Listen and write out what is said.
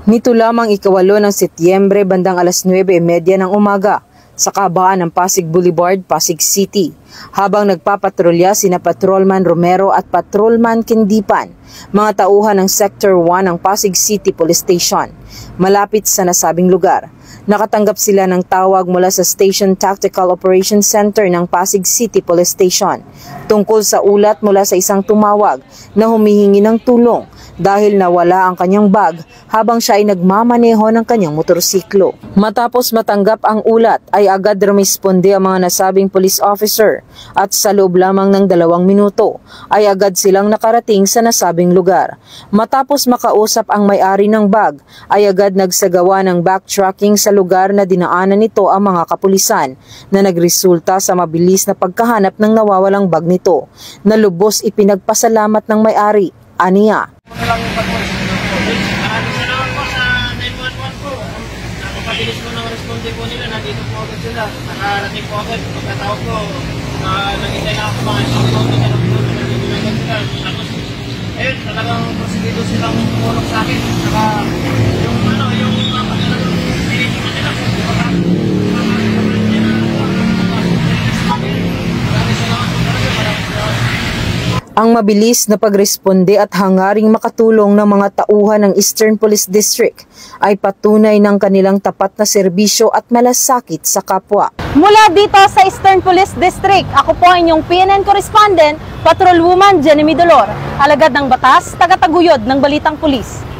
Nito lamang ikawalo ng Setyembre bandang alas 9:30 ng umaga sa kabaan ng Pasig Boulevard, Pasig City. Habang nagpapatrolya sina Patrolman Romero at Patrolman Kindipan, mga tauhan ng Sector 1 ng Pasig City Police Station, malapit sa nasabing lugar. Nakatanggap sila ng tawag mula sa Station Tactical Operations Center ng Pasig City Police Station tungkol sa ulat mula sa isang tumawag na humihingi ng tulong dahil nawala ang kanyang bag habang siya ay nagmamaneho ng kanyang motorsiklo. Matapos matanggap ang ulat ay agad rumisponde ang mga nasabing police officer at sa loob lamang ng 2 minuto ay agad silang nakarating sa nasabing lugar. Matapos makausap ang may-ari ng bag ay agad nagsagawa ng backtracking sa lugar na dinaanan nito ang mga kapulisan na nagresulta sa mabilis na pagkahanap ng nawawalang bag nito na lubos ipinagpasalamat ng may-ari. Aniya. Maraming salamat po sa 911 po. Napapabilis po ng responde po nila. Nandito po agad sila. Nakarating po agad. Pagkatawag ko, nag-intay na ako mga isang po. Nandito na agad sila. Tapos, ayun, talagang prosigido silang tumulong sa akin. Saka, yung pinitiman nila. Ang mabilis na pagresponde at hangaring makatulong ng mga tauhan ng Eastern Police District ay patunay ng kanilang tapat na serbisyo at malasakit sa kapwa. Mula dito sa Eastern Police District, ako po ang inyong PNN correspondent, Patrolwoman Jenny Dolor, alagad ng batas, tagataguyod ng Balitang Pulis.